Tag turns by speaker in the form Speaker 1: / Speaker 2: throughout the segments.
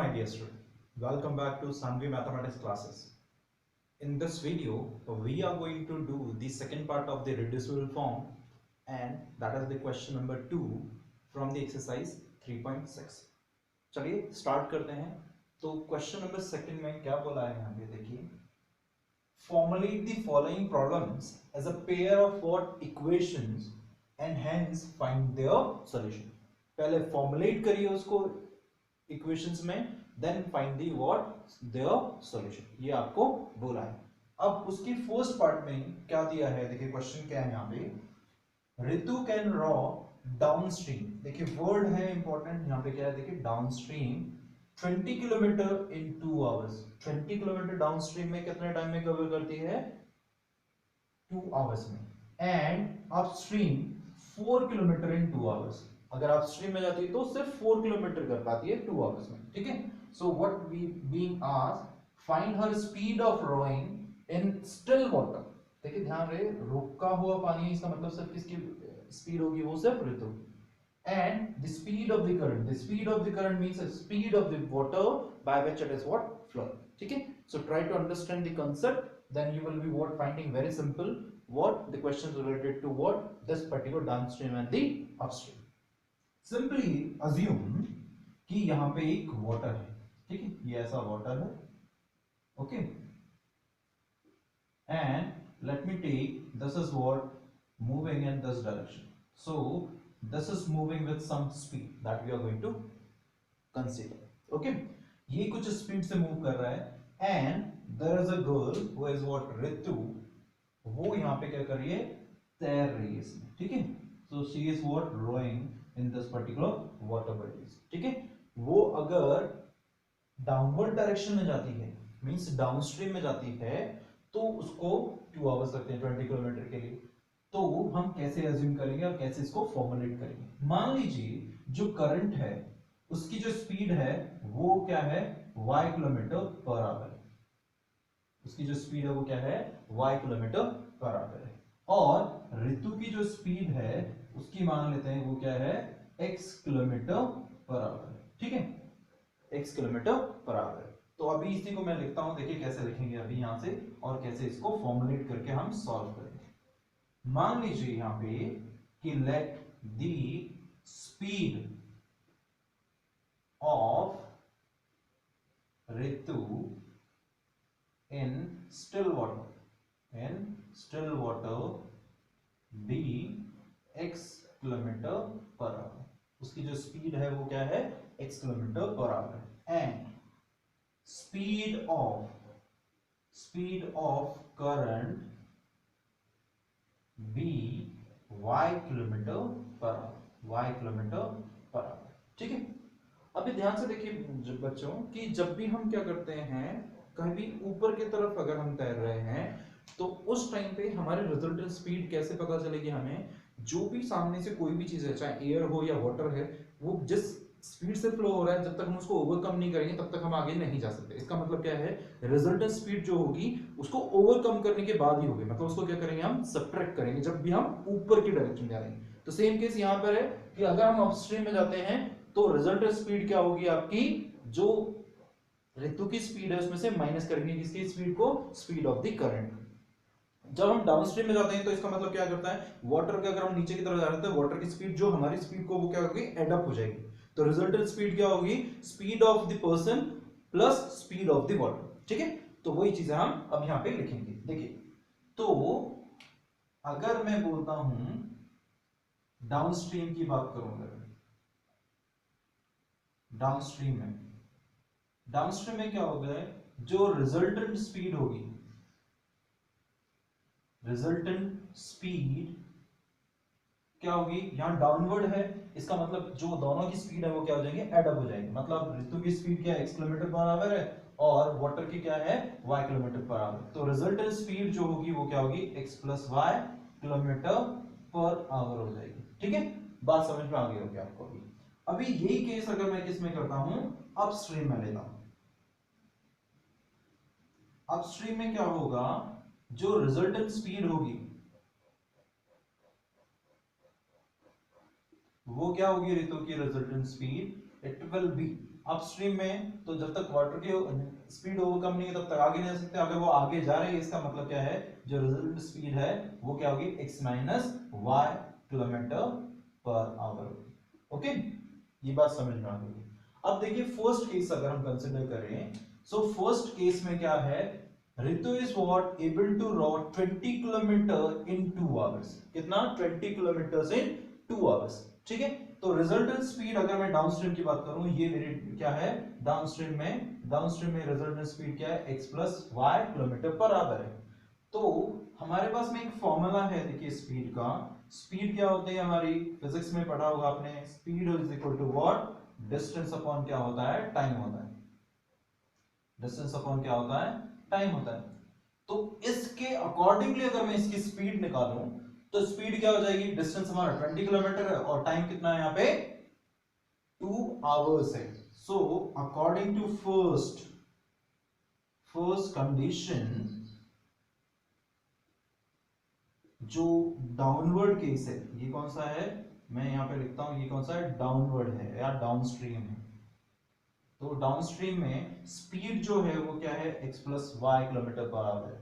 Speaker 1: my dear student, welcome back to Sanvi Mathematics classes. In this video, we are going to do the second part of the reducible form, and that is the question number 2 from the exercise 3.6. चलिए start करते हैं. तो question number second में क्या बोला है यहाँ पे देखिए, formulate the following problems as a pair of what equations and hence find their solution. पहले formulate करिए उसको इक्वेशंस में, then find the what their solution, ये आपको बोला है. अब उसकी फर्स्ट पार्ट में क्या दिया है, देखिए क्वेश्चन क्या है यहाँ पे, ऋतु कैन रॉ डाउनस्ट्रीम. देखिए वर्ड है इंपॉर्टेंट यहाँ पे, क्या है देखिए downstream 20 kilometre in 2 hours. 20 kilometre downstream में कितने टाइम में कवर करती है, 2 आवर्स में. And upstream 4 kilometre in 2 hours. अगर आप स्ट्रीम में जाती है तो सिर्फ 4 किलोमीटर कर पाती है 2 आवर्स में. ठीक है. So what we being asked, find her speed of rowing in still water. देखिए ध्यान रहे, रुका हुआ पानी है, इसका मतलब सिर्फ किसकी स्पीड होगी, वो सिर्फ Ritu. And the speed of the current, the speed of the current means speed of the water by which it is what flow. ठीक है. So try to understand the concept, then you will be what finding very simple what the questions related to what this particular downstream and the upstream. Simply assume कि यहां पे एक water है. ठीक है, ये ऐसा वाटर है. Okay, and let me take this is what moving in this direction. So this is moving with some speed that we are going to consider. Okay, ये कुछ स्पीड से मूव कर रहा है and there is a girl who is what Ritu. वो यहां पे क्या कर रही है, तैर रही है इसमें. ठीक है. So she is what rowing in this particular water bodies. ठीक है. वो अगर डाउनवर्ड डायरेक्शन में जाती है, मींस डाउनस्ट्रीम में जाती है, तो उसको 2 आवर्स लगते हैं 20 किलोमीटर के लिए. तो हम कैसे अज्यूम करेंगे और कैसे इसको फॉर्मुलेट करेंगे. मान लीजिए जो करंट है उसकी जो स्पीड है वो क्या है, y किलोमीटर पर आवर है. उसकी जो स्पीड है वो क्या है, y किलोमीटर पर आवर है. और ऋतु की जो स्पीड है उसकी मान लेते हैं वो क्या है, x किलोमीटर पर आवर है. ठीक है, x किलोमीटर पर आवर. तो अभी इसी को मैं लिखता हूं, देखिए कैसे लिखेंगे अभी यहां से, और कैसे इसको फॉर्मुलेट करके हम सॉल्व करेंगे. मान लीजिए यहां पे कि late the speed of Ritu in still water be x kilometre per our. उसकी जो स्पीड है वो क्या है, x kilometre per hour. And speed of current b y kilometre per hour. ठीक है. अभी ध्यान से देखिए बच्चों कि जब भी हम क्या करते हैं, कभी ऊपर की तरफ अगर हम तैर रहे हैं तो उस टाइम पे हमारे रिजल्टेंट स्पीड कैसे पता चलेगी हमें, जो भी सामने से कोई भी चीज है, चाहे एयर हो या वाटर है, वो जिस स्पीड से फ्लो हो रहा है, जब तक हम उसको ओवरकम नहीं करेंगे तब तक हम आगे नहीं जा सकते. इसका मतलब क्या है, रिजल्टेंट स्पीड जो होगी उसको ओवरकम करने के बाद ही होगी. मतलब उसको क्या करेंगे, हम सब्ट्रैक्ट करेंगे जब भी हम ऊपर की डायरेक्शन जा रहे हैं. तो सेम केस यहां पर है कि अगर हम अपस्ट्रीम में जाते हैं तो रिजल्टेंट स्पीड क्या होगी आपकी, जो ऋतु की स्पीड है उसमें से माइनस करेंगे किसकी स्पीड को, स्पीड ऑफ द करंट. जब हम डाउनस्ट्रीम में जाते हैं तो इसका मतलब क्या करता है, वाटर के अगर हम नीचे की तरफ जा रहे हैं तो वाटर की स्पीड जो हमारी स्पीड को वो क्या होगी, एड अप हो जाएगी. तो रिजल्टेंट स्पीड क्या होगी, speed of the person plus speed of the water. ठीक है. तो वही चीजें हम अब यहां पे लिखेंगे. देखिए, तो अगर मैं बोलता हूं डाउनस्ट्रीम की बात करूंगा, डाउनस्ट्रीम में क्या होगा, जो रिजल्टेंट स्पीड होगी, रिजल्टेंट स्पीड क्या होगी, यहां डाउनवर्ड है, इसका मतलब जो दोनों की स्पीड है वो क्या हो जाएंगे, एड अप हो जाएंगे. मतलब ऋतु की स्पीड क्या है, x किलोमीटर पर आवर है, और वाटर की क्या है, y किलोमीटर पर आवर. तो रिजल्टेंट स्पीड जो होगी वो क्या होगी, x plus y kilometre per our हो जाएगी. ठीक है. बात समझ में आ गई होगी आपको. अभी यही केस अगर मैं किस में करता हूं, अपस्ट्रीम में लेता हूं. अपस्ट्रीम में क्या होगा, जो रिजल्टेंट स्पीड होगी वो क्या होगी, ऋतु की resultant speed, it will B upstream में, तो जब तक वाटर की स्पीड ओवरकम नहीं है तब तक आगे नहीं जा सकते। अगर वो आगे जा रही है इसका मतलब क्या है, जो रिजल्ट स्पीड है वो क्या होगी, x minus y kilometre per hour. Okay, ये बात समझ में आ गई। अब देखिए फर्स्ट केस अगर हम कंसिडर करें, सो फर्स्ट केस में क्या है, Ritu is what able to row 20 kilometre in 2 hours. कितना, 20 किलोमीटर इन 2 आवर्स। ठीक है, तो रिजल्टेंट स्पीड अगर मैं डाउनस्ट्रीम की बात करूं, ये मेरी क्या है, डाउनस्ट्रीम में रिजल्टेंट स्पीड क्या है, x plus y kilometre per hour है। तो हमारे पास में एक फॉर्मूला है, देखिए स्पीड का। स्पीड क्या होती है, हमारी फिजिक्स में पढ़ा होगा आपने, speed is equal to what, distance upon क्या होता है, टाइम होता है। डिस्टेंस अपॉन क्या होता है, टाइम होता है। तो इसके अकॉर्डिंगली अगर मैं इसकी स्पीड निकालूं, तो स्पीड क्या हो जाएगी, डिस्टेंस हमारा 20 किलोमीटर है और टाइम कितना है यहाँ पे 2 आवर्स है। So according to first condition, जो डाउनवर्ड केस है, ये कौन सा है, मैं यहां पे लिखता हूं, ये कौन सा है, डाउनवर्ड है या डाउनस्ट्रीम है। तो डाउनस्ट्रीम में स्पीड जो है वो क्या है, x plus y kilometre per hour है।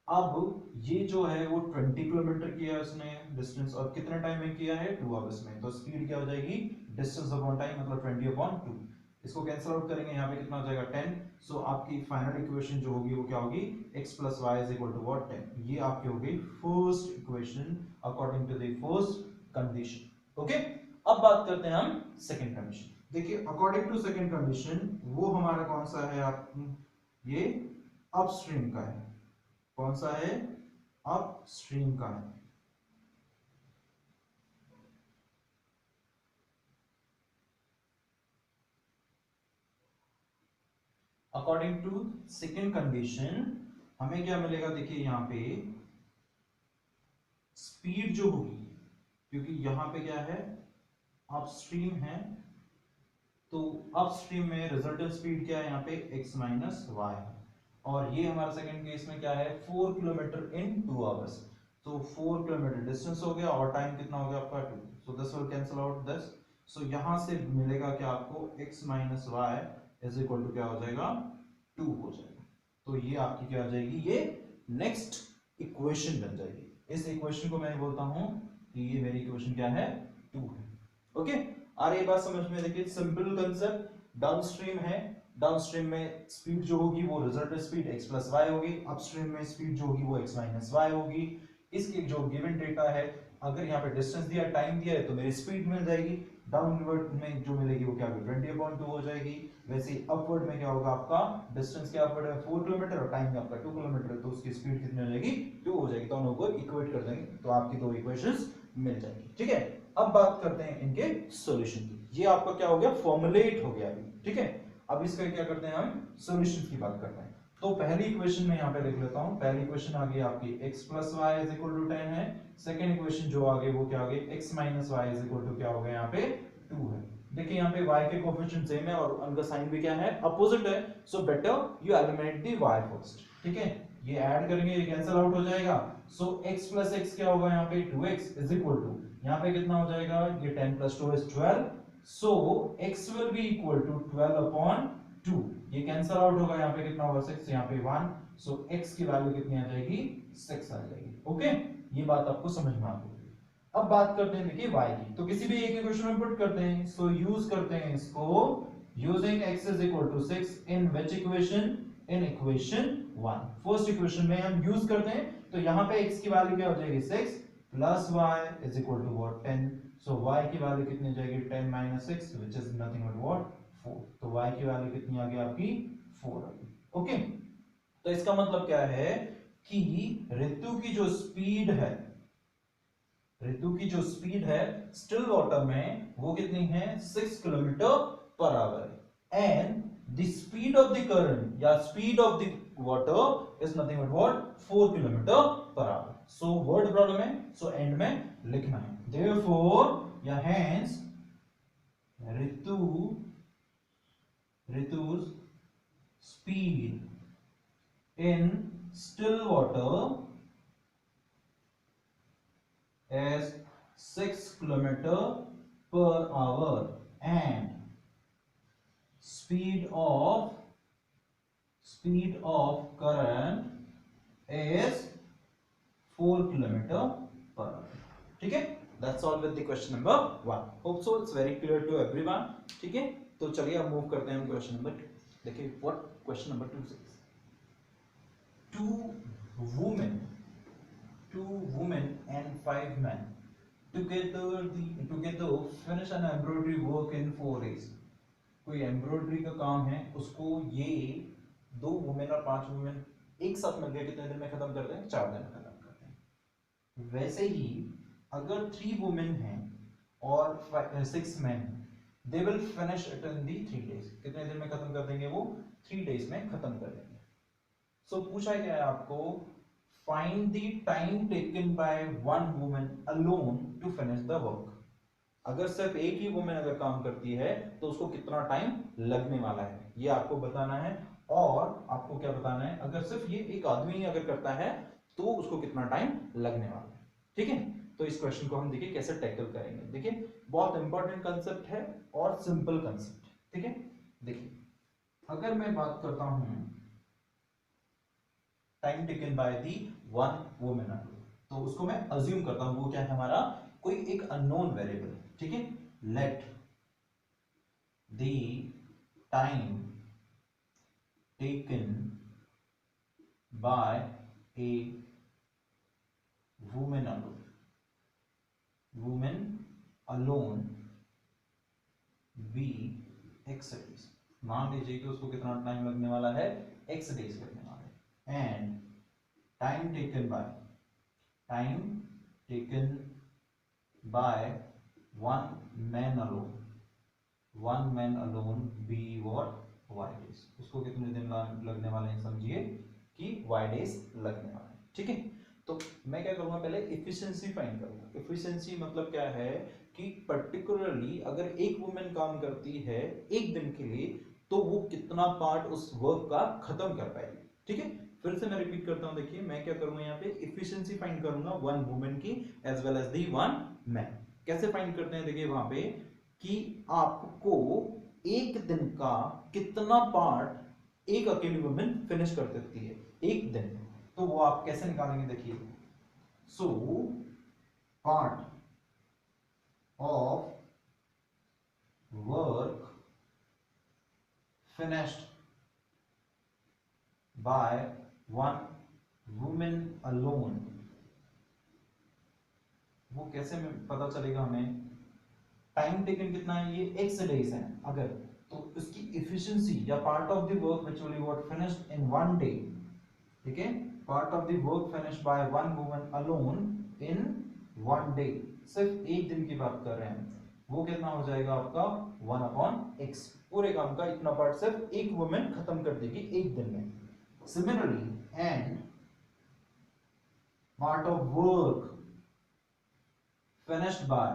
Speaker 1: अब ये जो है वो 20 किलोमीटर किया है उसने डिस्टेंस, और कितने टाइम में किया है, 2 आवर्स में। तो स्पीड क्या हो जाएगी, डिस्टेंस अपॉन टाइम मतलब 20 अपॉन 2। इसको कैंसिल आउट करेंगे, यहाँ पे कितना हो जाएगा 10। सो आपकी फाइनल इक्वेशन जो होगी वो क्या होगी, x plus y is equal to what, 10। ये आपकी हो गई first equation according to the first condition. Okay, अब बात करते हैं हम सेकंड कंडीशन। देखिए अकॉर्डिंग टू सेकंड कंडीशन, वो हमारा कौन सा है, आप ये अपस्ट्रीम का है। कौन सा है, अपस्ट्रीम का है। अकॉर्डिंग टू सेकंड कंडीशन हमें क्या मिलेगा, देखिए यहां पे स्पीड जो होगी, क्योंकि यहां पे क्या है, अपस्ट्रीम है, तो अपस्ट्रीम में रिजल्टेंट स्पीड क्या है, यहाँ पे x माइनस वाई है। और ये हमारा सेकंड केस में क्या है, 4 किलोमीटर इन 2 आवर्स। तो 4 किलोमीटर डिस्टेंस हो गया और टाइम कितना हो गया आपका 2। So this will cancel out this. सो यहां से मिलेगा क्या आपको, x minus y is equal to क्या हो जाएगा, 2 हो जाएगा। तो ये आपकी क्या हो जाएगी, ये नेक्स्ट इक्वेशन बन जाएगी। इस इक्वेशन को मैं बोलता हूं कि ये मेरी इक्वेशन क्या है, 2 है। ओके, आ रही है बात समझ में। देखिए सिंपल कंसेप्ट, डाउनस्ट्रीम है, डाउनस्ट्रीम में स्पीड जो होगी वो resultant speed x plus y होगी, अपस्ट्रीम में स्पीड जो होगी वो x माइनस वाई होगी। इसके जो गिवन डेटा है, अगर यहाँ पे डिस्टेंस दिया, टाइम दिया है, तो मेरी स्पीड मिल जाएगी। डाउनवर्ड में जो मिलेगी वो क्या होगी, 20/2 हो जाएगी। वैसे अपवर्ड में क्या होगा, आपका डिस्टेंस क्या अपवर्ड है 4 किलोमीटर और टाइम आपका 2 किलोमीटर, तो उसकी स्पीड कितनी हो जाएगी, 2 हो जाएगी। दोनों को इक्वेट कर देंगे तो आपकी दो इक्वेशंस मिल जाएगी। ठीक है, अब बात करते हैं इनके सॉल्यूशन की। ये आपका क्या हो गया, फॉर्मुलेट हो गया अभी। ठीक है, अब इसका क्या करते हैं, हम सॉल्यूशन की बात करते हैं। तो पहली इक्वेशन में यहाँ पे लिख लेता हूं। पहली इक्वेशन आ गई आपकी x plus y is equal to 10 है। सेकंड इक्वेशन जो आ गई वो क्या आ गई, x minus y is equal to क्या हो गया, यहाँ पे 2 है। देखिए यहाँ पे y के कोएफिशिएंट सेम है और उनका साइन भी क्या है, अपोजिट है। So better you eliminate the y first. ठीक है, ये ऐड करेंगे, ये कैंसिल आउट हो जाएगा। सो x प्लस x क्या होगा, यहाँ पे 2x इज इक्वल टू, यहाँ पे कितना हो जाएगा, ये 10 plus 2 is 12। So x will be equal to 12 upon 2। ये कैंसिल आउट होगा, यहाँ पे कितना होगा 6, यहाँ पे 1। सो x की वैल्यू कितनी आ जाएगी, 6 आ जाएगी। ओके, ये बात आपको समझ में आ गई। अब बात करते हैं देखिए y की, तो किसी भी एक इक्वेशन में पुट करते हैं। सो यूज करते हैं इसको, using x is equal to 6 in which equation, in equation 1। First equation में हम यूज करते हैं, तो यहां पे x की वैल्यू क्या हो जाएगी, 6 plus y is equal to what, 10। So y की वैल्यू कितनी हो जाएगी, 10 minus 6 which is nothing but what, 4। तो y की वैल्यू कितनी आ गई आपकी, 4 आ गई। ओके, तो इसका मतलब क्या है कि ऋतु की जो स्पीड है, ऋतु की जो स्पीड है स्टिल वाटर में वो कितनी है, 6 kilometre per hour. And the speed of the current या speed of the water is nothing but what, 4 kilometre per hour. So word problem है, सो एंड में लिखना है। देयरफॉर या hence Ritu, Ritu's speed in still water is 6 kilometer per hour and speed of current is 4 kilometre per hour. ठीक है, that's all with the question number 1। Hope so it's very clear to everyone. ठीक है, तो चलिए अब move करते हैं question number 2। देखिए what question number 2 says, two women and 5 men together finish an embroidery work in 4 days। कोई embroidery का काम है, उसको ये 2 वुमेन और 5 वुमेन एक साथ मिलकर कितने दिन में खत्म करते हैं? 4 दिन में खत्म करते हैं। वैसे ही अगर 3 वुमेन हैं और 6 man, they will finish it in the 3 days. कितने दिन में खत्म कर देंगे? वो 3 डेज में खत्म कर देंगे। सो पूछा गया है आपको, find the time taken by one woman alone to finish the work. अगर सिर्फ एक ही वुमेन अगर काम करती है तो उसको कितना टाइम लगने वाला है, ये आपको बताना है। और आपको क्या बताना है, अगर सिर्फ ये एक आदमी ही अगर करता है तो उसको कितना टाइम लगने वाला है। ठीक है, तो इस क्वेश्चन को हम देखिए कैसे टैकल करेंगे। देखिए बहुत इंपॉर्टेंट कंसेप्ट है और सिंपल कंसेप्ट। ठीक है, देखिए अगर मैं बात करता हूं time taken by the one women, तो उसको मैं अज्यूम करता हूं वो क्या है हमारा, कोई एक अननोन वेरिएबल। ठीक है, let the time taken by a women alone be x days. मान लीजिए कि उसको कितना टाइम लगने वाला है? एक्स डेज लगने वाला है। And time taken by one man alone be और वाई डेज। उसको कितने दिन लगने वाले हैं? समझिए कि वाई डेज लगने वाले हैं। ठीक है, तो मैं क्या करूंगा, पहले इफिशिएंसी फाइंड करूंगा। इफिशिएंसी मतलब क्या है कि पर्टिकुलरली अगर एक वुमेन काम करती है एक दिन के लिए तो वो कितना पार्ट उस वर्क का खत्म कर पाएगी। ठीक है, फिर से मैं रिपीट करता हूं। देखिए मैं क्या करूंगा, यहाँ पे इफिशिएंसी फाइंड करूंगा वन वुमेन की as well as the one man. कैसे फाइंड करते हैं? देखिए वहां पे कि आपको एक दिन का कितना पार्ट एक अकेली वुमेन फिनिश कर देती है एक दिन में, तो वो आप कैसे निकालेंगे? देखिए, so part of work finished by one women alone, वो कैसे में पता चलेगा हमें? टाइम टेकन कितना है? ये एक्स डेज है अगर, तो इसकी इफिशिएंसी या part of the work which will be what finished in one day. ठीक है, part of the work finished bye one woman alone in one day, सिर्फ एक दिन की बात कर रहे हैं, वो कितना हो जाएगा आपका 1/x। पूरे काम का इतना पार्ट सिर्फ एक वुमन खत्म कर देगी एक दिन में। Similarly and part of work finished by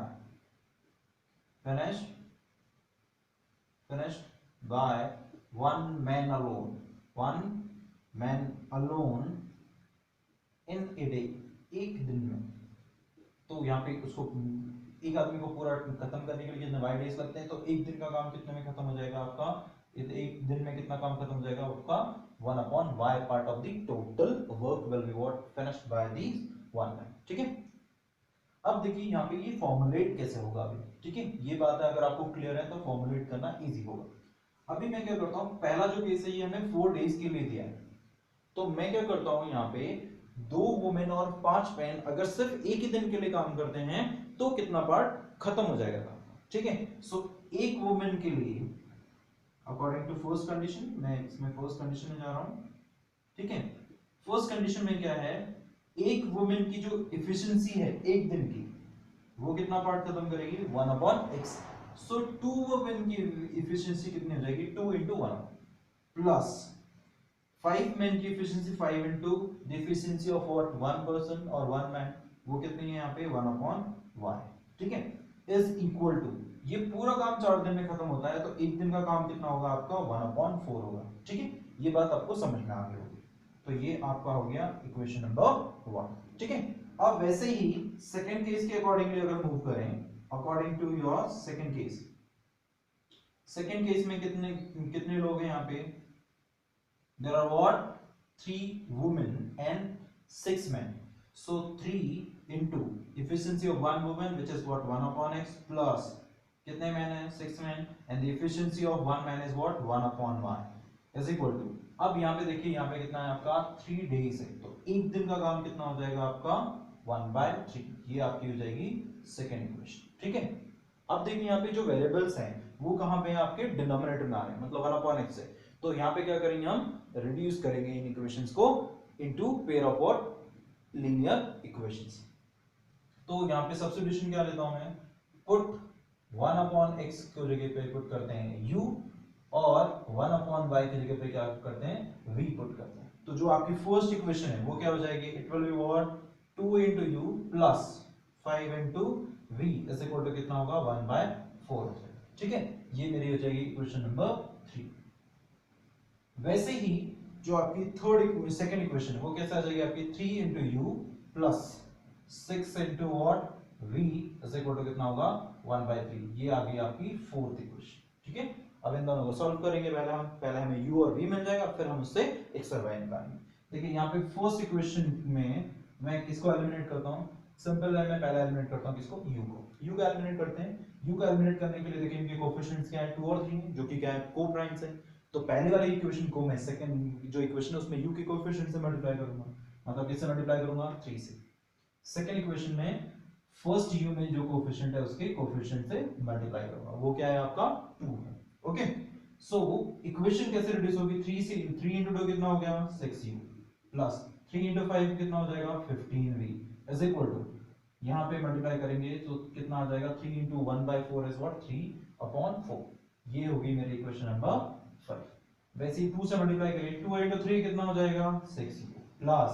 Speaker 1: one man alone in a day, एक दिन में। तो यहाँ पे उसको एक आदमी को पूरा खत्म करने के लिए कितने वाई डेज लगते हैं, तो एक दिन का काम कितने में खत्म हो जाएगा आपका? एक दिन में कितना काम खत्म हो जाएगा आपका? 1/y part of the total work will be what finished by the one man. ठीक है, अब देखिए यहाँ पे ये फॉर्मुलेट कैसे होगा अभी। ठीक है, ये बात है, अगर आपको क्लियर है तो फॉर्मुलेट करना इजी होगा। अभी मैं क्या करता हूँ, पहला जो केस है ये हमें 4 डेज के लिए दिया है, तो मैं क्या करता हूँ यहाँ पे 2 वुमेन और 5 मैन अगर सिर्फ एक ही दिन के लिए काम करते हैं तो कितना पार्ट खत्म हो जाएगा काम। ठीक है, सो एक वुमेन के लिए अकॉर्डिंग टू फर्स्ट कंडीशन, मैं इसमें फर्स्ट कंडीशन में जा रहा हूं। ठीक है, फर्स्ट कंडीशन में क्या है, एक वुमेन की जो इफिशिएंसी है एक दिन की, वो कितना पार्ट खत्म करेगी? 1/x। सो 2 वुमेन की इफिशिएंसी कितनी हो जाएगी? 2 into 1 प्लस 5 मैन की efficiency 5 into the efficiency of what 1 person और 1 मैन, वो कितनी है यहाँ पे? 1/y। ठीक है, इज इक्वल टू, ये पूरा काम 4 दिन में खत्म होता है तो एक दिन का काम कितना होगा आपका? 1/4 होगा। ठीक है, ये बात आपको समझ में आ गई होगी। तो ये आपका हो गया इक्वेशन नंबर 1। ठीक है, अब वैसे ही सेकंड केस के अकॉर्डिंगली अगर मूव करें, according to your second case, second case में कितने कितने लोग हैं यहाँ पे, there are what 3 women and 6 men. So 3 into efficiency of 1 woman which is what 1 upon x plus कितने मैन है 6 man and the efficiency of 1 man is what 1 upon y is equal to, अब यहाँ पे देखिए यहाँ पे कितना है आपका 3 days है, तो एक दिन का काम कितना हो जाएगा आपका 1/3, ये आपकी हो जाएगी सेकेंड इक्वेशन। ठीक है, अब देखिए यहाँ पे जो वेरिएबल्स हैं वो कहाँ पे हैं, आपके डिनोमिनेटर में आ रहे हैं, मतलब 1 upon x है, तो यहाँ पे क्या करेंगे हम रिड्यूस करेंगे इन इक्वेशंस को into pair of what linear equations. तो यहाँ पे सब्स्टिट्यूशन क्या लेता हूं मैं, पुट 1 upon x की जगह पे पुट करते हैं u और 1 upon y की जगह पे क्या करते हैं v पुट करते हैं, तो जो आपकी फर्स्ट इक्वेशन है वो क्या हो जाएगी, it will be what 2 into u plus 5 into v is equal to कितना होगा 1/4 हो जाएगा। ठीक है, ये मेरी हो जाएगी इक्वेशन नंबर 3। वैसे ही जो आपकी थर्ड सेकंड इक्वेशन है वो कैसे आ जाएगी आपकी 3 into u plus 6 into what v is equal to कितना होगा 1/3, ये आ गई आपकी फोर्थ इक्वेशन। ठीक है, अब इन दोनों को सॉल्व करेंगे, पहले हमें u और v मिल जाएगा, फिर हम उससे x और y निकालेंगे। देखिए यहाँ पे फर्स्ट इक्वेशन में मैं किसको एलिमिनेट करता हूँ, सिंपल है, मैं पहले एलिमिनेट करता हूँ किसको, u को, u को एलिमिनेट करते हैं। u को एलिमिनेट करने के लिए देखिए इनके कोएफिशिएंट्स क्या है 2 और 3 है, जो कि क्या है को प्राइम्स है, तो पहले वाली इक्वेशन को मैं सेकंड जो इक्वेशन है उसमें u के कोएफिशिएंट से मल्टीप्लाई करूंगा, मतलब किससे मल्टीप्लाई करूंगा 3 से। सेकंड इक्वेशन में फर्स्ट u में जो कोएफिशिएंट है उसके कोएफिशिएंट से मल्टीप्लाई करूंगा, वो क्या है आपका 2 है। ओके, सो इक्वेशन कैसे रिड्यूस होगी, 3 से 3 into 2 कितना हो गया 6u प्लस 3 into 5 कितना हो जाएगा 15v इज इक्वल टू, यहाँ पे मल्टीप्लाई करेंगे तो कितना आ जाएगा 3 into 1/4 इज व्हाट 3/4, ये होगी मेरी इक्वेशन नंबर 5। वैसे ही 2 से मल्टीप्लाई करेंगे 2 into 3 कितना हो जाएगा 6u प्लस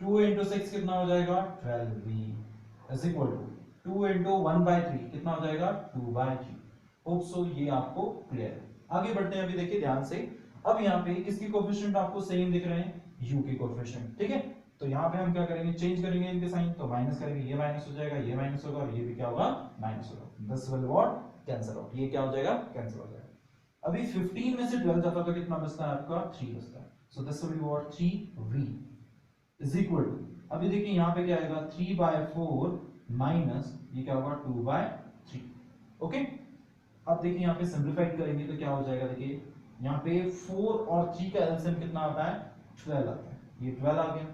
Speaker 1: 2 into 6 कितना हो जाएगा 12v is equal to 2 into 1/3 कितना हो जाएगा 2/3। होप सो ये आपको क्लियर है। आगे बढ़ते हैं, अभी देखिए ध्यान से, अब यहाँ पे किसकी कोएफिशिएंट आपको सेम दिख रहे हैं, u के कोएफिशिएंट। ठीक है, तो यहाँ पे हम क्या करेंगे चेंज करेंगे इनके साइन, तो माइनस करेंगे, ये माइनस हो जाएगा, ये माइनस होगा और ये भी क्या होगा माइनस होगा, this will what cancel out, ये क्या हो जाएगा कैंसिल हो जाएगा। अभी 15 में से 12 जाता है तो कितना बचता है आपका 3 बचता है, so this will be what 3v is equal to, अभी देखिए यहाँ पे क्या आएगा 3/4 माइनस ये क्या होगा 2/3। ओके, अब देखिए यहाँ पे सिंपलीफाइड करेंगे तो क्या हो जाएगा, देखिए यहाँ पे 4 और 3 का एलसीएम कितना आता है 12 आता है, ये 12 आ गया।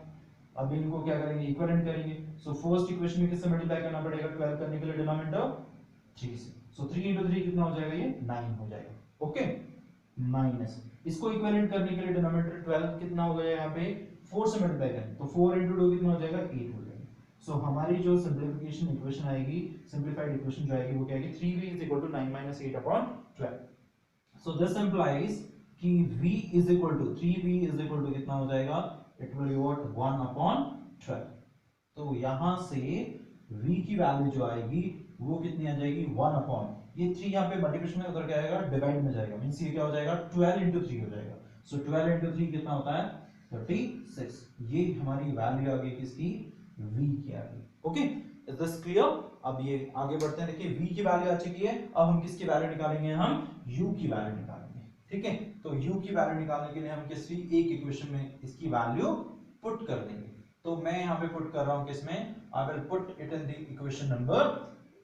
Speaker 1: अब इनको क्या करेंगे इक्विवेलेंट करेंगे, सो फर्स्ट इक्वेशन में किससे मल्टीप्लाई करना पड़ेगा 12 करने के लिए डिनोमिनेटर 3 से, सो 3 into 3 कितना हो जाएगा ये 9 हो जाएगा। ओके, माइनस इसको इक्विवेलेंट करने के लिए डिनोमिनेटर 12 कितना हो गया यहाँ पे 4 से मल्टीप्लाई करें तो 4 into 2 कितना हो जाएगा 8 हो जाएगा। सो हमारी जो सिंपलीफिकेशन इक्वेशन आएगी, सिंपलीफाइड इक्वेशन जो आएगी वो क्या आएगी 3v is equal to 9 minus 8/12। So this implies कि v is equal to 3v is equal to कितना हो जाएगा, इट विल बी व्हाट 1/12। तो यहां से v की वैल्यू जो आएगी वो कितनी आ जाएगी 1 अपॉन, ये 3 यहाँ पे मल्टीप्लिकेशन में उधर क्या आएगा डिवाइड में जाएगा, मींस ये क्या हो जाएगा 12 into 3 हो जाएगा। सो 12 into 3 कितना होता है 36, ये हमारी वैल्यू आ गई किसकी v की आ गई। Okay, is this clear? अब ये आगे बढ़ते हैं, देखिए v की वैल्यू आ चुकी है, अब हम किसकी वैल्यू निकालेंगे, हम u की वैल्यू निकालेंगे। ठीक है, तो u की वैल्यू निकालने के लिए हम किसी एक इक्वेशन में इसकी वैल्यू पुट कर देंगे, तो मैं यहाँ पे पुट कर रहा हूँ किसमें, I will put it in the equation number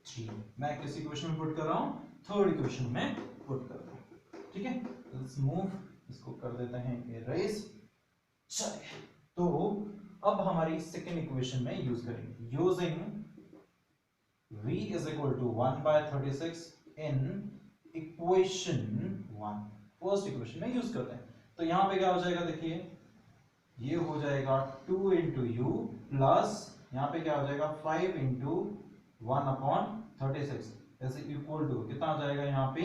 Speaker 1: 3, मैं किस इक्वेशन में पुट कर रहा हूँ थर्ड इक्वेशन में पुट कर रहा हूँ। ठीक है, लेट्स मूव, इसको कर देते हैं इरेज। चलिए, तो अब हमारी सेकेंड इक्वेशन में यूज करेंगे, using v is equal to 1/36 in equation 1, first equation में यूज करते हैं। तो यहाँ पे क्या हो जाएगा, देखिए ये हो जाएगा 2 into u प्लस यहाँ पे क्या हो जाएगा 5 into 1/36 ऐसे इक्वल टू कितना आ जाएगा यहाँ पे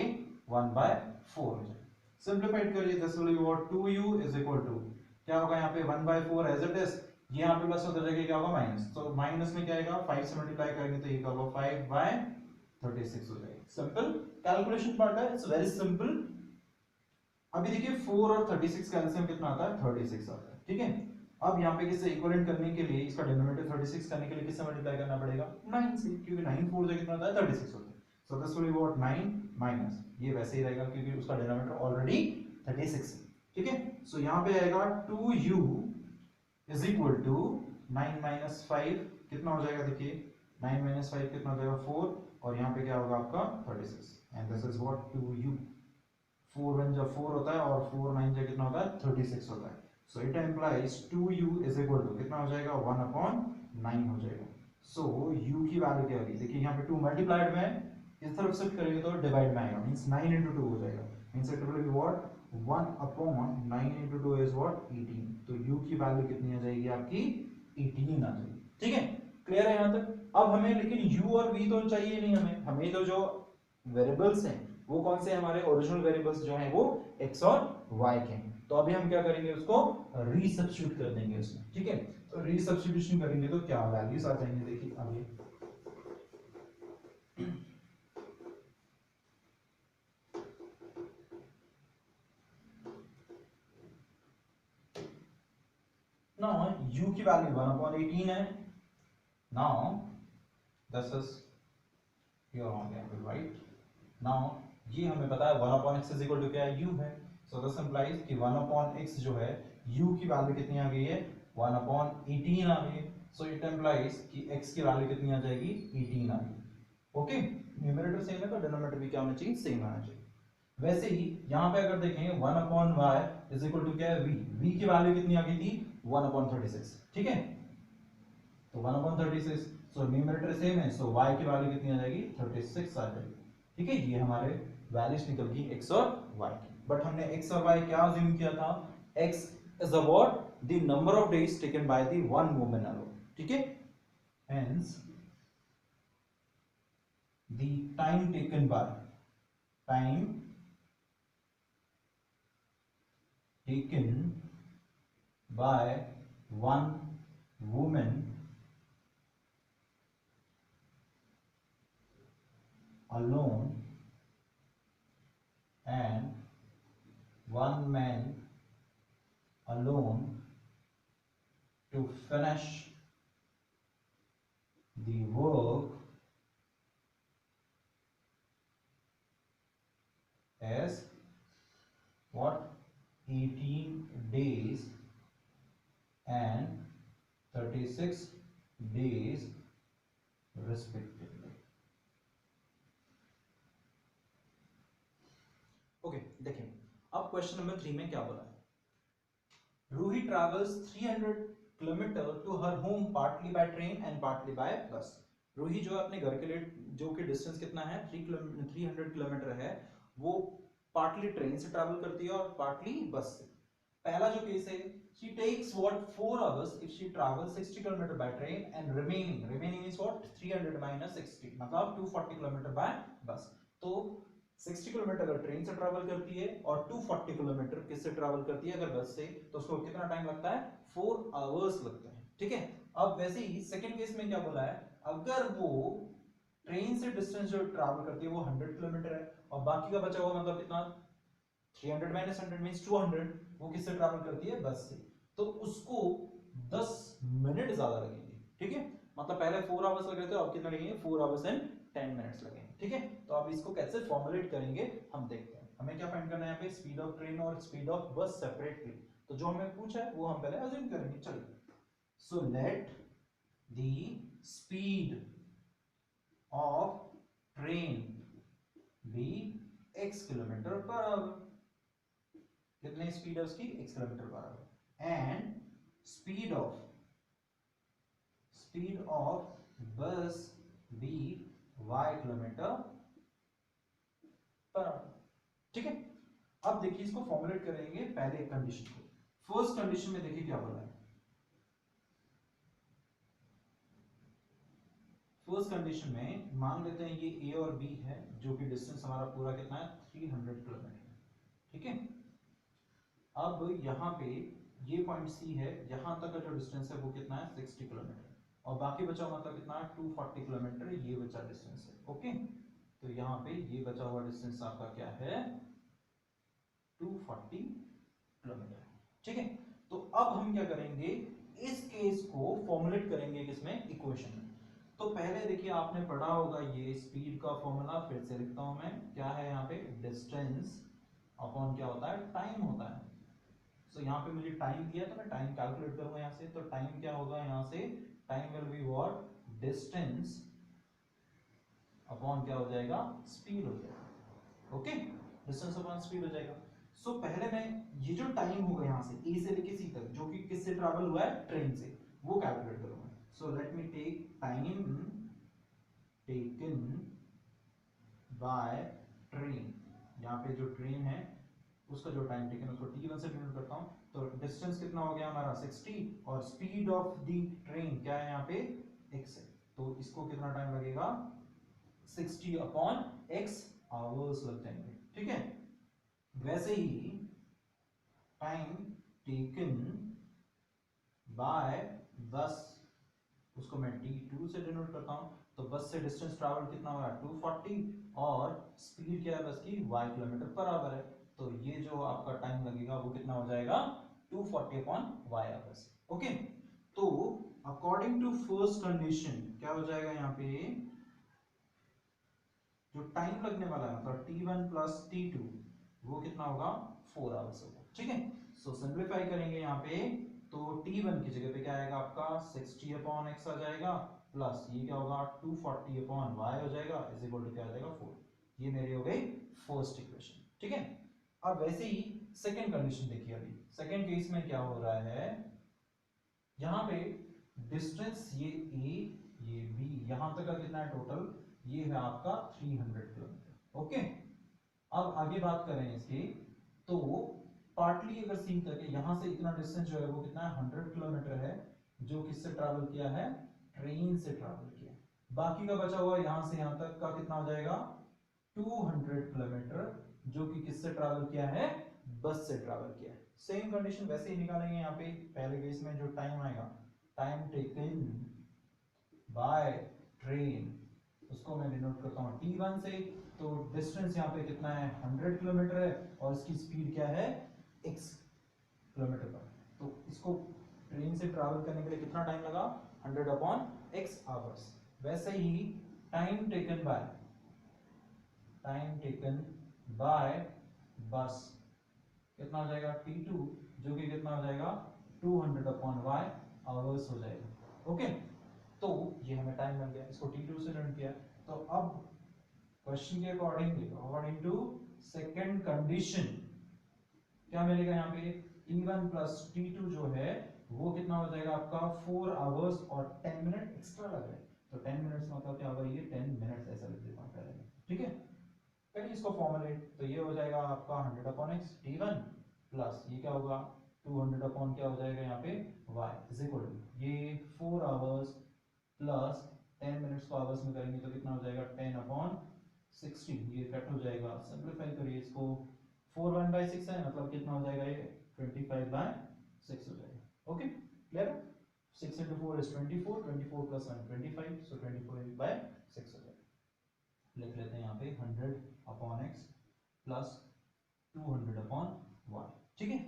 Speaker 1: 1/4 हो जाएगा। सिंपलीफाइड करिए, this will be what 2u is equal to क्या होगा यहाँ पे 1/4 एज इट इज, ये यहाँ पे प्लस होता जाएगा क्या होगा माइनस, तो माइनस में क्या आएगा 5 से मल्टीप्लाई करेंगे तो ये क्या होगा 5/36 हो जाएगा। सिंपल कैलकुलेशन पार्ट है, इट्स वेरी सिंपल। अभी देखिए 4 और 36 का एलसीएम कितना आता है 36 आता है। ठीक है, अब यहाँ पे किससे इक्विवेलेंट करने के लिए, इसका डिनोमिनेटर 36 करने के लिए किससे मल्टीप्लाई करना पड़ेगा 9 से, क्योंकि 9 4 से कितना आता है 36 होता है। So this will be what 9 minus, ये वैसे ही रहेगा क्योंकि उसका डिनोमिनेटर ऑलरेडी 36 है, ठीक है। सो यहाँ पे आएगा 2u is equal to 9 minus 5, कितना हो जाएगा देखिए 9 माइनस 5 कितना हो जाएगा 4, और यहाँ पे क्या होगा आपका 36, and this is what 2u, 4 1 जब 4 होता है और 4 9 जब कितना होता है 36 होता है। So it implies 2u is equal to कितना हो जाएगा 1 अपॉन 9 हो जाएगा। सो u की वैल्यू क्या होगी देखिए यहाँ पे 2 मल्टीप्लाइड में है, इस तरफ शिफ्ट करेंगे तो डिवाइड में आएगा, मींस 9 into 2 हो जाएगा, means it will be what 1 upon 9 into 2 is what 18। तो u की वैल्यू कितनी आ जाएगी आपकी 18 आ जाएगी, ठीक है। क्लियर है यहाँ तक। अब हमें लेकिन u और v तो चाहिए नहीं, हमें तो जो वेरिएबल्स हैं वो कौन से हमारे ओरिजिनल वेरिएबल्स जो हैं वो x और y के हैं। तो अभी हम क्या करेंगे उसको रीसब्स्टिट्यूट कर देंगे उसमें, ठीक है। तो रीसब्स्टिट्यूशन करेंगे तो क्या वैल्यूज आ जाएंगे देखिए आगे। Now u की वैल्यू 1/18 है। Now this is here on the right. Now ये हमें पता है 1/x is equal to क्या है u है। So this implies कि 1/x जो है u की वैल्यू कितनी आ गई है 1/18 आ गई है। So it implies कि x की वैल्यू कितनी आ जाएगी 18 आ गई। ओके, न्यूमरेटर सेम है तो डिनोमिनेटर भी क्या होना चाहिए सेम आना चाहिए। वैसे ही यहाँ पे अगर देखें 1/y इज इक्वल टू क्या है v की वैल्यू कितनी आ गई थी 1/36, ठीक है। तो 1/36, सो न्यूमरेटर सेम है, सो y की वैल्यू कितनी आ जाएगी 36 आ जाएगी, ठीक है। ये हमारे वैल्यूज निकल गई x और y की, बट हमने x और y क्या अज्यूम किया था, x is about the number of days taken by the one woman alone, ठीक है। Hence the time taken bye one woman alone and one man alone to finish the work as what 18 days and 36 days respectively। Okay देखिए अब question number 3 में क्या बोला है, Ruhi travels 300 kilometre to her home partly by train and partly by bus. Ruhi जो है अपने घर के लिए जो कि डिस्टेंस कितना है 300 किलोमीटर है, वो पार्टली ट्रेन से ट्रैवल करती है और पार्टली बस से। पहला जो केस है she takes what 4 hours if she travels 60 km by train and remaining is what 300 minus 60 मतलब 240 km by बस। तो 60 किलोमीटर अगर ट्रेन से ट्रैवल करती है और 240 किलोमीटर किससे ट्रैवल करती है अगर बस से, तो उसको कितना टाइम लगता है 4 आवर्स लगते हैं, ठीक है। अब वैसे ही सेकंड केस में क्या बोला है, अगर वो ट्रेन से डिस्टेंस जो ट्रैवल करती है वो 100 किलोमीटर है और बाकी का बचा हुआ मतलब कितना 300 माइनस 100 मींस 200, वो किससे ट्रैवल करती है बस से, तो उसको 10 मिनट ज्यादा लगेंगे, ठीक है। मतलब पहले 4 आवर्स लग रहे थे, अब कितना लगेंगे 4 आवर्स एंड 10 मिनट्स लगेंगे, ठीक है। तो अब इसको कैसे फॉर्मुलेट करेंगे हम देखते हैं। हमें क्या फाइंड करना है यहाँ पे स्पीड ऑफ ट्रेन और स्पीड ऑफ बस सेपरेटली, तो जो हमें पूछा है वो हम पहले अज्यूम करेंगे, चलिए। So let the speed of train be x kilometre per hour, कितनी स्पीड है उसकी x kilometre per hour, and speed of bus be y kilometre per hour, ठीक है। अब देखिए इसको फॉर्मुलेट करेंगे पहले एक कंडीशन को। फर्स्ट कंडीशन में देखिए क्या बोला है, फर्स्ट कंडीशन में मान लेते हैं ये a और b है जो कि डिस्टेंस हमारा पूरा कितना है 300 किलोमीटर, ठीक है। अब यहाँ पे ये पॉइंट सी है, यहाँ तक का जो डिस्टेंस है वो कितना है 60 किलोमीटर और बाकी बचा हुआ मतलब कितना है 240 किलोमीटर, ये बचा डिस्टेंस है, ओके। तो यहाँ पे ये बचा हुआ डिस्टेंस आपका क्या है 240 किलोमीटर, ठीक है। तो अब हम क्या करेंगे, इस केस को फॉर्मुलेट करेंगे किसमें इक्वेशन में। तो पहले देखिए आपने पढ़ा होगा ये स्पीड का फॉर्मूला, फिर से लिखता हूं मैं, क्या है यहाँ पे, डिस्टेंस अपॉन क्या होता है, टाइम होता है। सो यहाँ पे मुझे टाइम दिया तो मैं टाइम कैलकुलेट करूंगा यहाँ से, तो टाइम क्या होगा यहाँ से, time will be what, distance upon क्या हो जाएगा, स्पीड हो जाएगा। ओके, डिस्टेंस अपॉन स्पीड हो जाएगा। सो पहले मैं ये जो टाइम होगा यहाँ से ए से लेके सी तक, जो कि किससे ट्रैवल हुआ है, ट्रेन से, वो कैलकुलेट करूंगा। So let me take time taken by train, यहाँ पे जो ट्रेन है उसका जो टाइम टेकन उसको t1 से डिनोट करता हूँ। तो डिस्टेंस कितना हो गया हमारा 60, और स्पीड ऑफ द ट्रेन क्या है यहाँ पे, x है। तो इसको कितना टाइम लगेगा, 60 अपॉन x आवर्स लग जाएंगे। ठीक है, वैसे ही टाइम टेकन बाय बस, उसको मैं t2 से डिनोट करता हूं। तो बस से डिस्टेंस ट्रैवल कितना हो रहा है, 240, और स्पीड क्या है बस की, y किलोमीटर पर आवर है। तो ये जो आपका टाइम लगेगा वो कितना हो जाएगा, 240 अपॉन y आवर्स। ओके, तो अकॉर्डिंग टू फर्स्ट कंडीशन क्या हो जाएगा यहाँ पे, जो टाइम लगने वाला है मतलब t1 प्लस t2 वो कितना होगा, 4 आवर्स होगा। ठीक है, सो सिंप्लीफाई करेंगे यहाँ पे, तो t1 की जगह पे क्या आएगा आपका, 60 अपॉन x आ जाएगा, प्लस ये क्या होगा, 240 अपॉन y हो जाएगा, इज इक्वल टू क्या आ जाएगा, 4। ये मेरी हो गई फर्स्ट इक्वेशन। ठीक है, अब वैसे ही सेकंड कंडीशन देखिए, अभी सेकंड केस में क्या हो रहा है, यहाँ पे डिस्टेंस ये a ये b, यहां तक का कितना है टोटल, ये है आपका 300 किलोमीटर। ओके, अब आगे बात करें इसकी, तो पार्टली अगर सी तक है, यहां से इतना डिस्टेंस जो है वो कितना है, 100 किलोमीटर है, जो किससे ट्रैवल किया है, ट्रेन से ट्रैवल किया। बाकी का बचा हुआ यहां से यहां तक का कितना हो जाएगा, 200 किलोमीटर, जो कि किससे ट्रैवल किया है, बस से ट्रैवल किया है। सेम कंडीशन वैसे ही निकालेंगे यहाँ पे, पहले केस में जो टाइम आएगा, टाइम टेकन बाय ट्रेन, उसको मैं डिनोट करता हूँ t1 से। तो डिस्टेंस यहाँ पे कितना है, 100 किलोमीटर है, और इसकी स्पीड क्या है, x किलोमीटर पर। तो इसको ट्रेन से ट्रैवल करने के लिए कितना टाइम लगा, 100 अपॉन x आवर्स। वैसे ही टाइम टेकन बाय बस कितना हो जाएगा, t2, जो कि कितना हो जाएगा, 200 अपॉन y आवर्स हो जाएगा। ओके, तो ये हमें टाइम मिल गया, इसको t2 से डिनोट किया। तो अब क्वेश्चन के अकॉर्डिंग टू सेकंड कंडीशन क्या मिलेगा यहाँ पे, t1 प्लस t2 जो है वो कितना हो जाएगा आपका, 4 आवर्स और 10 मिनट एक्स्ट्रा लग रहा है। तो 10 मिनट्स मतलब क्या होगा, ये 10 मिनट्स ऐसा लिख देता हूँ पहले। ठीक है, करिए इसको फॉर्मुलेट, तो ये हो जाएगा आपका 100 अपॉन x t1 प्लस ये क्या होगा, 200 अपॉन क्या हो जाएगा यहाँ पे y इज इक्वल टू ये 4 आवर्स प्लस 10 मिनट्स को आवर्स में करेंगे तो कितना हो जाएगा, 10 अपॉन 60, ये कट हो जाएगा। सिंपलीफाई करिए इसको, 4 1/6 है, मतलब कितना हो जाएगा, ये 25/6 हो जाएगा। Okay, clear, 6 into 4 is 24, 24 plus 1 25, so 24/6 हो जाएगा। लिख लेते हैं यहाँ पे 100 upon x plus 200 upon y। ठीक है,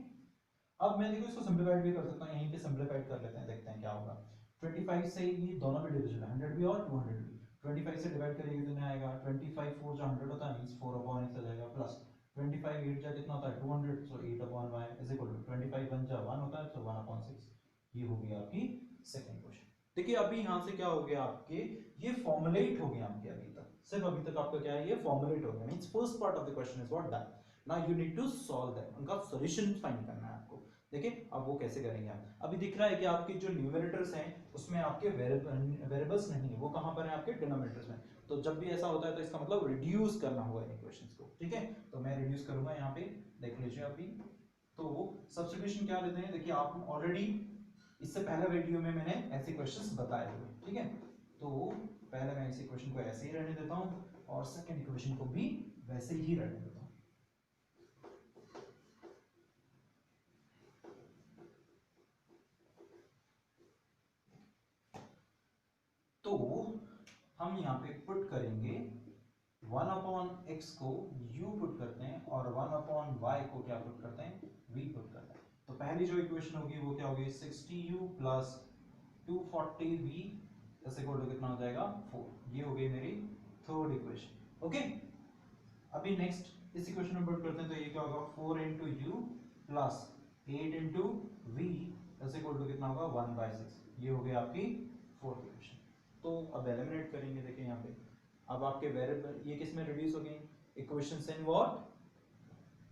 Speaker 1: अब मैं देखो इसको सिंप्लीफाइड भी कर सकता हूँ, यहीं पे सिंप्लीफाइड कर लेते हैं, देखते हैं क्या होगा। 25 से ये दोनों भी डिविजन है, 100 भी और 200 भी। 25 से डिवाइड करेंगे तो क्या आएगा, 25 4 जो 100 होता है मींस 4 अपॉन x आ जाएगा, प्लस 25 8 जा कितना होता है 200, so 8 upon y is equal to 25 1 जा 1 होता है, सो 1 अपॉन 6। ये हो गया आपकी सेकंड क्वेश्चन। देखिए अभी यहां से क्या हो गया आपके, ये फॉर्मुलेट हो गया आपके, अभी तक सिर्फ अभी तक आपका क्या है, ये फॉर्मुलेट हो गया, means first part of the question is what done. Now you need to solve that, उनका सॉल्यूशन फाइंड करना है आपको। देखिए अब वो कैसे करेंगे आप, अभी दिख रहा है कि आपके जो न्यूमरेटर्स हैं उसमें आपके वेरिएबल्स नहीं है, वो कहां पर है, आपके डिनोमिनेटर्स में। तो जब भी ऐसा होता है तो इसका मतलब रिड्यूस करना होगा इक्वेशंस को। ठीक है, तो मैं रिड्यूस करूंगा यहाँ पे, देख लीजिए अभी। तो सब्स्टिट्यूशन क्या लेते हैं, देखिए आप ऑलरेडी इससे पहले वीडियो में मैंने ऐसे क्वेश्चंस बताए हुए। ठीक है, तो पहले मैं इस इक्वेशन को ऐसे ही रहने देता हूं और सेकंड इक्वेशन को भी वैसे ही रहने देता हूं। तो हम यहाँ पे पुट करेंगे 1 अपॉन x को u पुट करते हैं और 1 अपॉन y को क्या पुट करते हैं, v पुट करते हैं। तो पहली जो इक्वेशन होगी वो क्या होगी, 60u plus 240v is equal to कितना हो जाएगा 4। ये हो गई मेरी थर्ड इक्वेशन। ओके, अभी नेक्स्ट इस इक्वेशन में पुट करते हैं तो ये क्या होगा 4 into u plus 8 into v is equal to कितना होगा 1/6। ये हो गई आपकी फोर्थ इक्वेशन। तो अब एलिमिनेट करेंगे, देखिए यहाँ पे अब आपके वेरिएबल ये किस में रिड्यूस हो गई, equations in what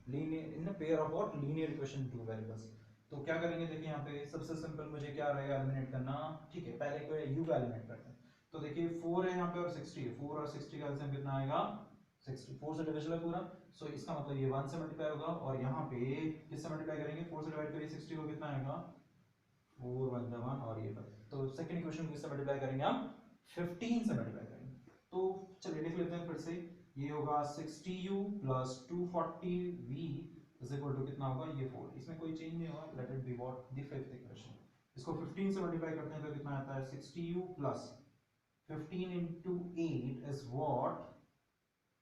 Speaker 1: linear, in a pair of what linear equation two variables. तो क्या करेंगे, देखिए यहाँ पे सबसे सिंपल मुझे क्या रहेगा एलिमिनेट करना। ठीक है, पहले को यू का एलिमिनेट करते हैं। तो देखिए 4 है यहाँ पे और 60 है, 4 और 60 का एलसीएम कितना आएगा 60, 4 से डिविजिबल है पूरा। सो इसका मतलब ये 1 से मल्टीप्लाई होगा और यहाँ पे किससे मल्टीप्लाई करेंगे 4 से डिवाइड करिए 60 को, कितना आएगा 4 1 1 और ये 5। तो सेकंड इक्वेशन को किससे मल्टीप्लाई करेंगे हम 15 से मल्टीप्लाई करेंगे। तो चलिए लिख लेते हैं फिर से, ये होगा 60u plus 240v is equal to कितना होगा ये 4। इसमें कोई चेंज नहीं होगा, let it be what the fifth equation. इसको 15 से मल्टीप्लाई करते हैं तो कितना आता है 60u plus 15 into 8 is what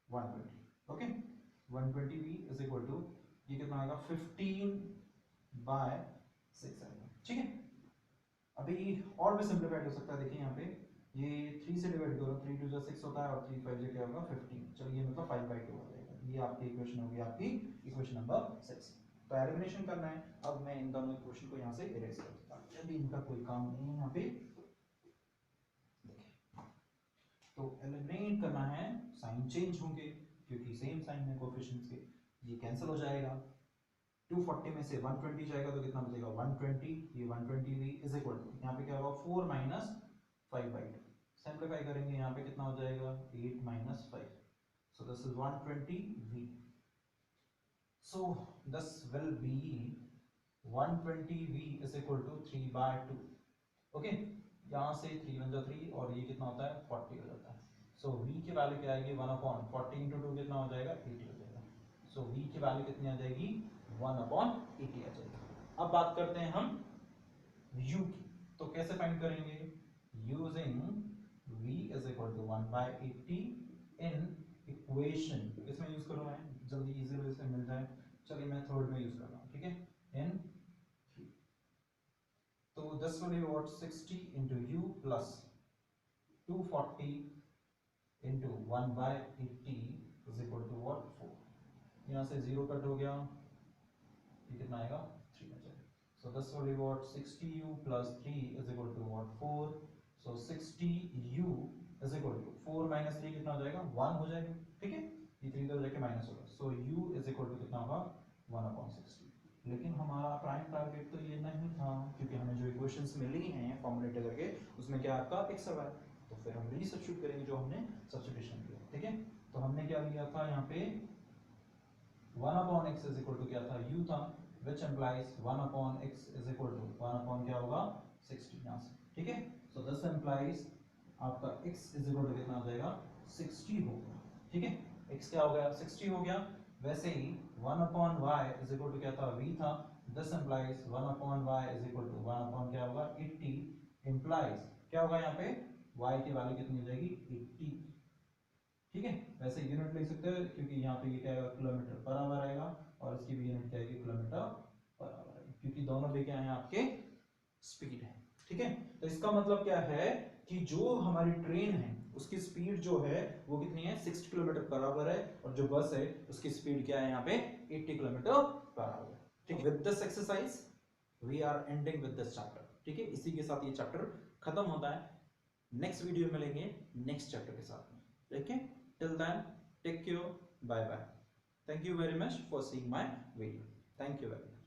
Speaker 1: 120। Okay, 120v is equal to ये कितना आएगा 15/6 आएगा। ठीक है, अभी और भी सिंप्लीफाइड हो सकता है। देखिए यहाँ पे ये 3 से डिवाइड करो, 3 2 6 होता है और 3 5 क्या होगा 15। चलिए मतलब 5/2 आ जाएगा। ये आपकी इक्वेशन होगी, आपकी इक्वेशन नंबर 6। तो एलिमिनेशन करना है। अब मैं इन दोनों इक्वेशन को यहाँ से इरेज कर देता हूँ, अभी इनका कोई काम नहीं है यहाँ पे। तो एलिमिनेट करना है, साइन चेंज होंगे क्योंकि सेम साइन है कोएफिशिएंट्स के, ये कैंसिल हो जाएगा। 240 में से 120 जाएगा तो कितना बचेगा 120, ये 120v इज इक्वल टू यहाँ पे क्या होगा 4 माइनस 5/2। सिंप्लीफाई करेंगे यहाँ पे कितना हो जाएगा 8 minus 5, so this is 120v। So this will be 120v is equal to 3/2। Okay, यहाँ से 3 1 3 और ये कितना होता है 40 हो जाता है। सो v की वैल्यू क्या आएगी 1/40 into 2 कितना हो जाएगा 80 हो जाएगा। सो v की वैल्यू कितनी आ जाएगी 1/80 आ जाएगी। अब बात करते हैं हम u की, तो कैसे फाइंड करेंगे, using v is equal to 1/80 in equation. किसमें यूज करूँ मैं, जल्दी इजी वे से मिल जाए। चलिए मैं थर्ड में यूज कर रहा हूँ। ठीक है, इन तो this will be what 60 into u plus 240 into 1/80 is equal to what 4। यहाँ से 0 कट हो गया, ये कितना आएगा 3 आ जाएगा। So this will be what 60u plus 3 is equal to what 4। So 60u is equal to 4 minus 3 कितना हो जाएगा 1 हो जाएगा। ठीक है, ये 3 तो जाके माइनस होगा। So u is equal to कितना होगा 1/60। लेकिन हमारा प्राइम टारगेट तो ये नहीं था, क्योंकि हमें जो इक्वेशंस मिली हैं फॉर्मुलेट करके उसमें क्या आपका x आ रहा है, तो फिर हम रीसब्स्टिट्यूट करेंगे जो हमने सब्स्टिट्यूशन किया। ठीक है, तो हमने क्या लिया था यहाँ पे 1/x इज इक्वल टू क्या था u था, which implies 1/x is equal to 1 क्या होगा 60 यहाँ से। ठीक है, सो दिस implies आपका x इज इक्वल टू कितना हो जाएगा 60 होगा। ठीक है, x क्या हो गया 60 हो गया। वैसे ही 1/y इज इक्वल टू क्या था v था, this implies 1/y is equal to 1 क्या होगा 80 इंप्लाइज क्या होगा यहाँ पे y की वैल्यू कितनी हो जाएगी 80। ठीक है, वैसे यूनिट लिख सकते हो क्योंकि यहाँ पे ये क्या आएगा किलोमीटर पर आवर आएगा और इसकी भी यूनिट क्या आएगी किलोमीटर पर आवर आएगी, क्योंकि दोनों भी क्या है आपके स्पीड है। ठीक है, तो इसका मतलब क्या है कि जो हमारी ट्रेन है उसकी स्पीड जो है वो कितनी है 60 किलोमीटर पर आवर है, और जो बस है उसकी स्पीड क्या है यहाँ पे 80 किलोमीटर पर आवर। ठीक, with this exercise we are ending with this chapter. ठीक है, इसी के साथ ये चैप्टर खत्म होता है। नेक्स्ट वीडियो में मिलेंगे नेक्स्ट चैप्टर के साथ में। ठीक है, till then take care, bye bye. Thank you very much for seeing my video. Thank you very much.